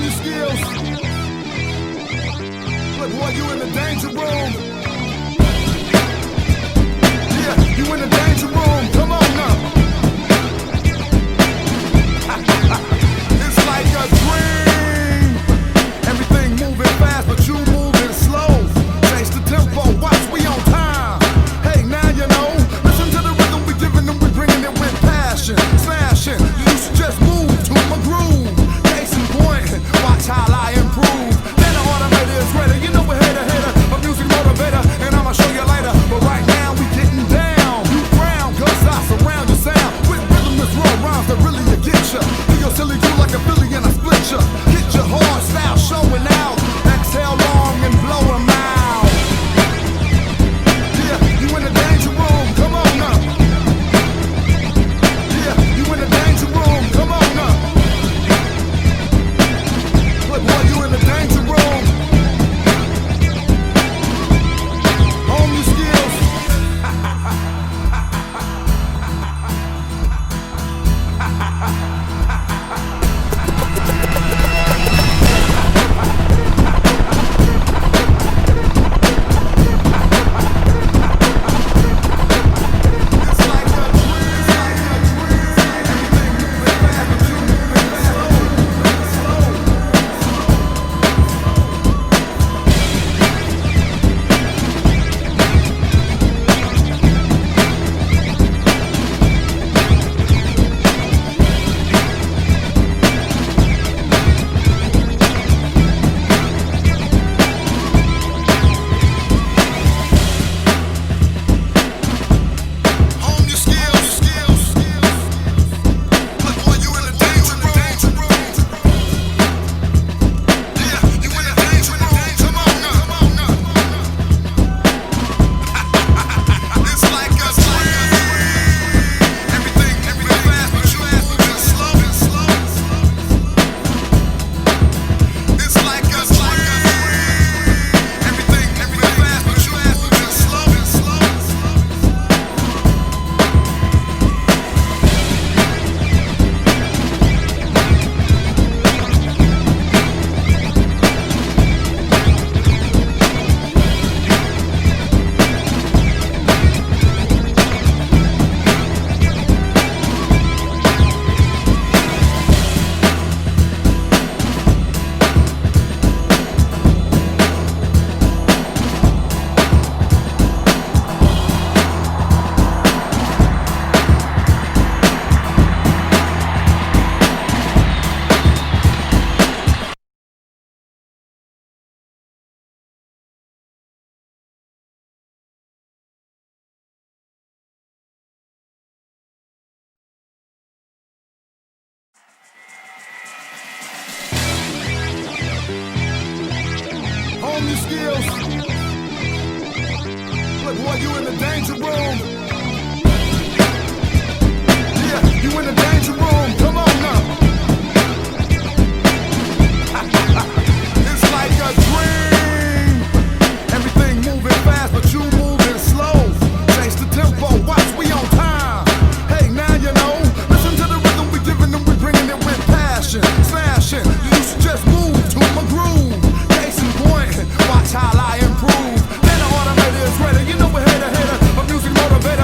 Hone your skills. Look, boy, you in the danger room. Yeah, you in the danger room. Come on now. It's like a dream. Everything moving fast, but you moving slow. Change the tempo, watch, we on time. Hey, now you know. Listen to the rhythm we giving them, we bringing it with passion. Smashing, you should just move to my groove. Case in point, watch how I improve. Then the automator is ready, you know we're hater, a music motivator, and I'ma show you later. But right now we getting down. You frown, cause I surround your sound with rhythmless raw rhymes that really get ya. Do your silly you like a Philly and I split ya. Get your hard style showing out. Exhale long and blow 'em out. Yeah, you in the danger room, come on now. Yeah, you in the danger room, come on now. Look, boy, you in the danger room. Hone your skills. Hone your skills. Look, boy, you in the danger room. Yeah, you in the danger room. Come on now. It's like a dream. Everything moving fast, but you moving slow. Change the tempo, watch, we on time. Hey, now you know. Listen to the rhythm we giving them, we bringing it with passion. Smashing, you should just move to my groove. Case in point, watch how I improve. Then the automator is ready, you know we're hater, a music motivator.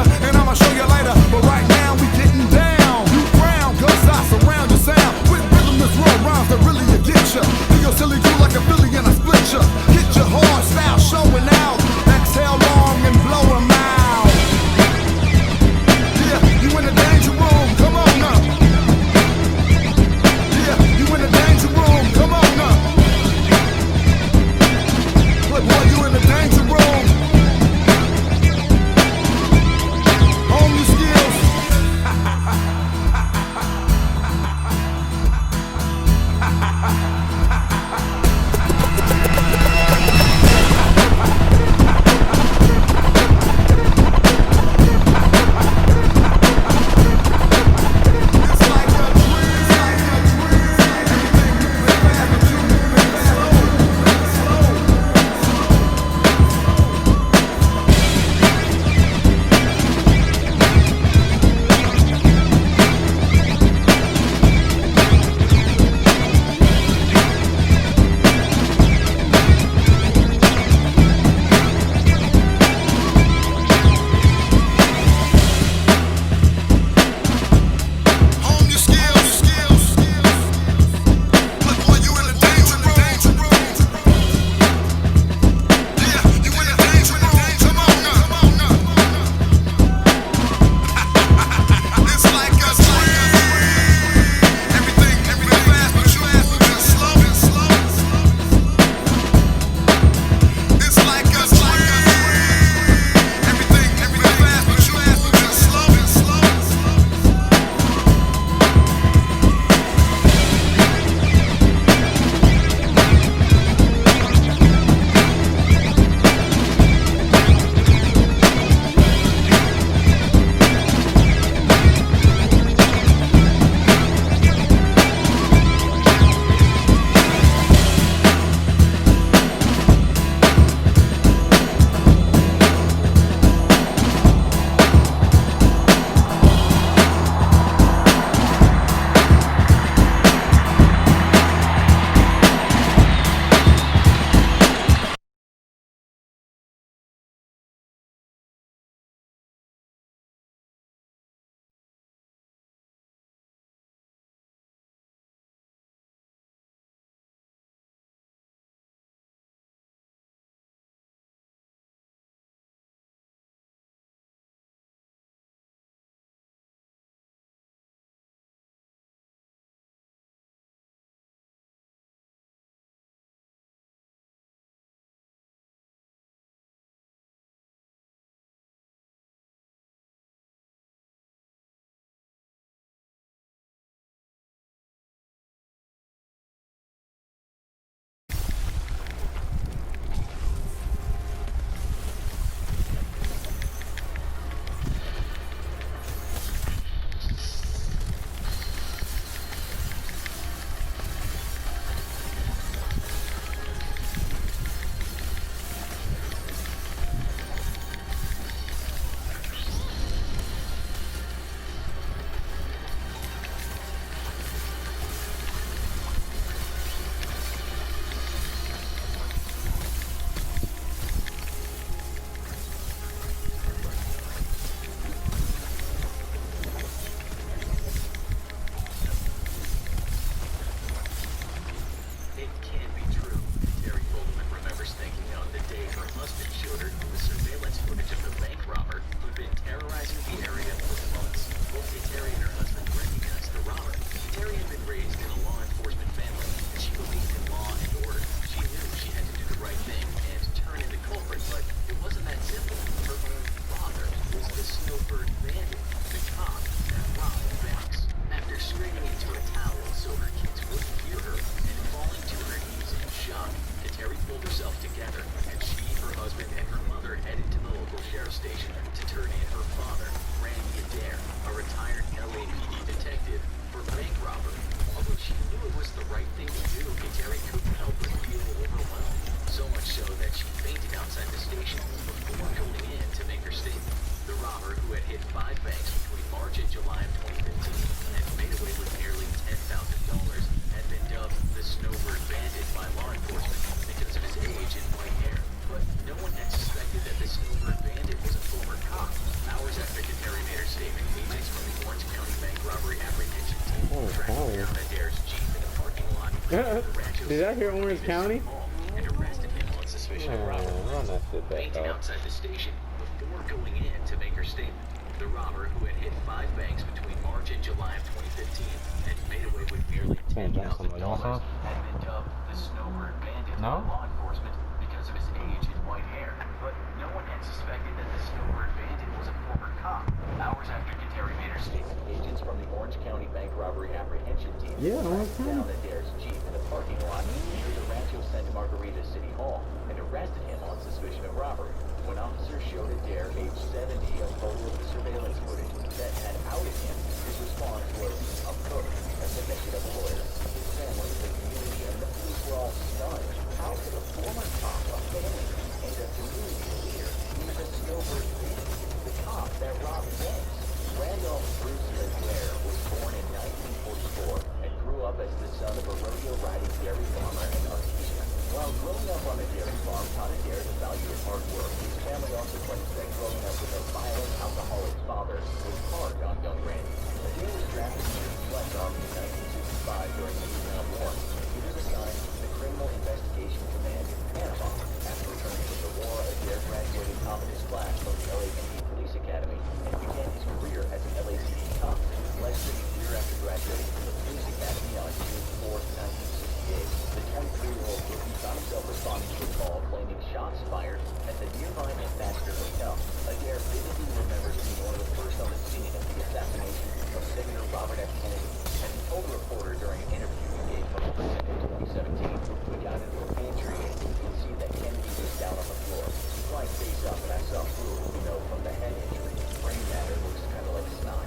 Snowbird Bandit was a former cop. Hours after Kateri made her statement, agents from the Orange County bank robbery apprehension team tracked down Adair's Jeep in the parking lot of the Rancho Did I hear Orange County? Mall and arrested him on suspicion of robbery. Run that shit back Fainting up. outside the station before going in to make her statement. The robber, who had hit 5 banks between March and July of 2015 and made away with nearly $10,000, had been dubbed the Snowbird Bandit by law enforcement because of his age and white hair. But no one had suspected that the Snowbird Bandit was a former cop. Hours after Kateri made her statement, agents from the Orange County bank robbery apprehension team tracked down Adair's Jeep in the parking lot near the Rancho Santa Margarita City Hall and arrested him on suspicion of robbery. When officers showed Adair, age 70, a photo of the surveillance footage that had outed him, his response was, "I'm cooked," as they mentioned of a lawyer. His family, the community, and the police were all stunned. How could a former cop, a family, and a community leader use a Snowbird Bandit, the cop that robbed banks? Randolph Bruce Leclerc was born in 1944 and grew up as the son of a rodeo-riding dairy farmer and artisan. While growing up on a dairy farm taught Adair the value of hard work, his family also claims that growing up with a violent, alcoholic father was hard on young Randy. Adair was drafted into the U.S. Army in 1965 during the Vietnam War. He was assigned to the Criminal Investigation Command in Panama. After returning from the war, Adair graduated top of his class from the LAPD Police Academy and began his career as an LAPD cop. Less than a year after graduating from the Police Academy on June 4, 1968, the 23-year-old rookie found himself responding to a call claiming shots fired at the nearby Ambassador Hotel. Adair vividly remembers being one of the first on the scene of the assassination of Senator Robert F. Kennedy, and he told a reporter during an interview he gave from Oakland in 2017, "We got into a pantry and we could see that Kennedy was down on the floor. He's lying face up and I saw fluid, from the head injury. Brain matter looks kind of like snot,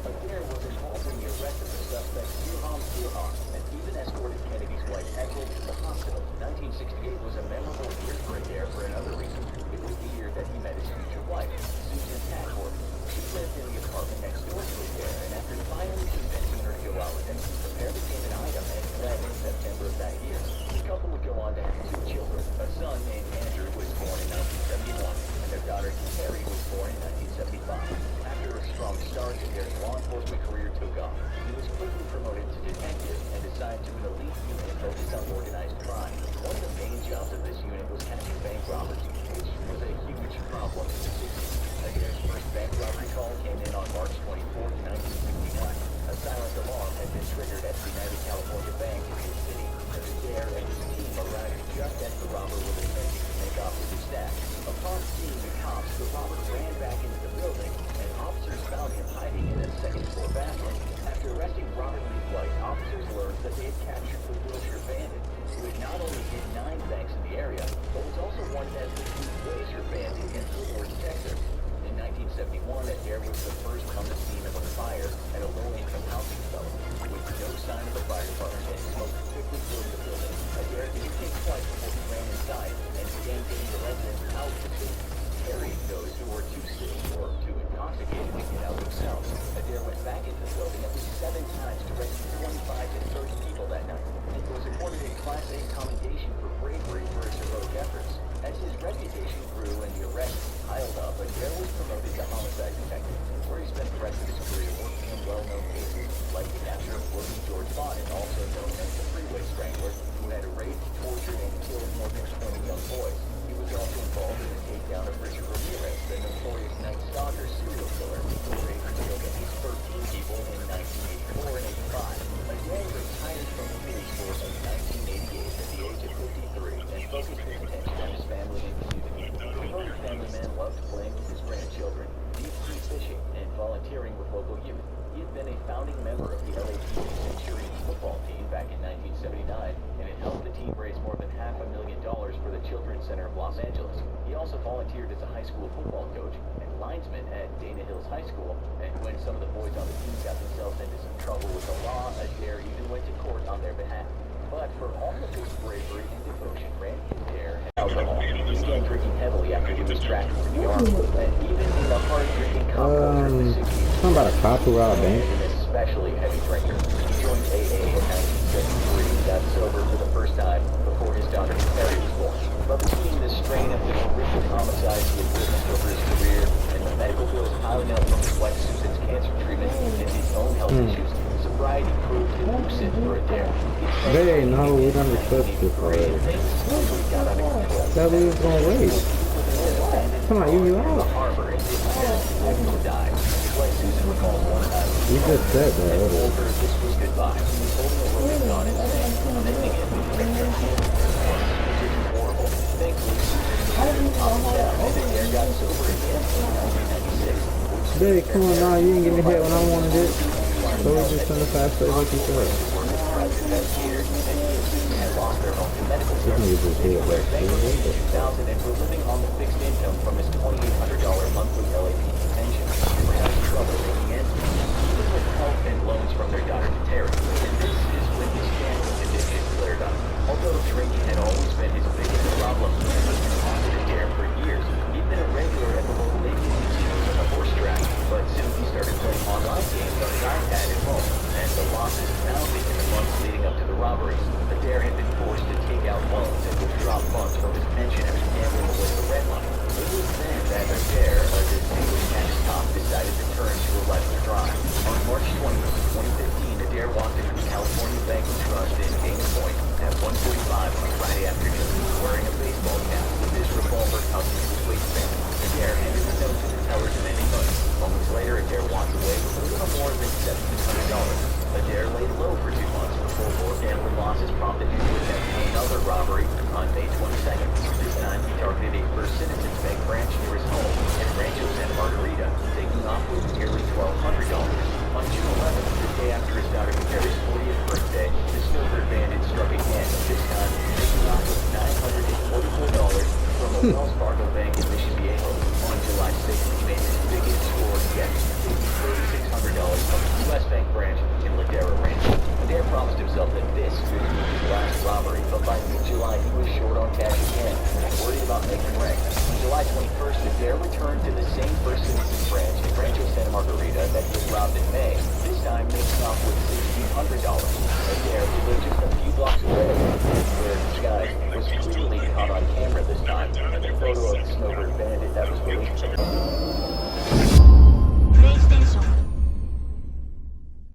Adair was involved in the arrest of the suspect, Sirhan, and even escorted Kennedy's wife, Ethel, to the hospital. 1968 was a memorable year for Adair for another reason. It was the year that he met his future wife, Susan Packard. She lived in the apartment next door to Adair, and after finally convincing her to go out with him, the pair became an item and fled in September of that year. The couple would go on to have 2 children. A son named Andrew was born in 1971, and their daughter Kateri was born in 1975. After a strong start, Adair's law enforcement career took off. He was quickly promoted to detective and assigned to an elite unit focused on organized crime. One of the main jobs of this unit was catching bank robbers, which was a huge problem in the city. Adair's first bank robbery call came in on March 24, 1969. A silent alarm had been triggered at the United California Bank in the city. Adair and his team arrived just as the robber was attempting to make off with his stash. Upon seeing the cops, the robber ran back into the building, and officers found him hiding in a second-floor bathroom. After arresting Robert Lee White, officers learned that they had captured the Wilshire Bandit, who had not only hit 9 banks in the area, but was also wanted as the Glacier Bandit in Woodward, Texas. In 1971, Adair was the first on the scene of a fire at a low-income housing development. With no sign of the fire department and smoke quickly filled the building, Adair didn't think twice before he ran inside and began getting the residents out to safety, carrying those who were too sick or too intoxicated to get out themselves. Adair went back into the building at least 7 times to rescue 25 to 30 people that night. He was awarded a Class A commendation for bravery for his heroic efforts. As his reputation grew and the arrests piled up, Adair was promoted to homicide detective, where he spent the rest of his career working in well-known cases like the capture of William George Bonnet, also known as the Freeway Strangler, who had raped, tortured, and killed more than 20 young boys. He was also involved in the takedown of Richard Ramirez, the notorious Night Stalker serial killer, who raped and killed at least 13 people in 1984 and 85. Adair retired from the police force in 1988 at the age of 53 and focused his attention on his family and community. The devoted family man loved playing with his grandchildren, deep-sea fishing, and volunteering with local youth. He had been a founding member of the LAPD Centurion football team back in 1979, and had helped the team raise more than $500,000 for the Children's Center of Los Angeles. He also volunteered as a high school football coach and linesman at Dana Hills High School, and when some of the boys on the team got themselves into some trouble with the law, Adair even went to court on their behalf. But for all of his bravery and devotion, Randy Adair had alcohol. He began drinking heavily after he was drafted to the Army, and even in the hard-drinking cop culture of the 60s, Something about a cop who robbed a bank. an especially heavy drinker. He joined AA in 1973 and got sober for the first time before his daughter Kateri was born. But between the strain of the horrific homicides he had That's Navy good parade, already. things quickly got out of control. That we was gonna wait. Come on, you In the out. harbor, and didn't die. Like Susan recalled one time, You just said that told earlier. her this was goodbye. Holding a rope gun and saying, "Missing it, which is horrible." Thankfully, Susan calmed down, and the air got sober again in 1996. Baby, come on now, you didn't give me hit when I wanted it. So we just send the fast play like you said. Investigators and had lost their home to medical This nigga services. just did it like Bankruptcy in 2000 and were living on the fixed income from his $2,800 monthly LAPD pension. They were having trouble making ends meet, even with help and loans from their daughter Terry. And this is when his gambling addiction flared up. Although drinking had always been his biggest problem, it was haunted Adair for years. He'd been a regular at the local Navy casinos and the horse track, but soon he started playing online games on his iPad at home, and the losses mounted in the months leading up to the robberies. Adair had been forced to take out loans and withdraw funds from his pension after gambling away the red money. It was then that Adair, a distinguished cash cop, decided to turn to a life of crime. On March 20th, 2015, Adair walked into the California Bank and Trust in Dana Point at 1:45 on a Friday afternoon, wearing a baseball cap with his revolver tucked into his waistband. Adair handed the note to the teller demanding money. Moments later, Adair walked away with a little more than $1,700. Adair lay low for 2 months before more gambling losses prompted him to attempt another robbery on May 22nd. This time, he targeted a First Citizens Bank branch near his home in Rancho Santa Margarita, taking off with nearly $1,200. On June 11th, the day after his daughter Terry's 40th birthday, the Snowbird bandit struck again, this time taking off with $944 from a Wells Fargo bank in Mission Viejo. On July 6th, he made his biggest score yet, taking $3,600 from the U.S. Bank branch in Ladera Ranch. Adair promised himself that this would be his last robbery, but by mid-July he was short on cash again and worried about making rent. On July 21st, Adair returned to the same First Citizens branch in Rancho Santa Margarita that he had robbed in May, this time making off with $1,600.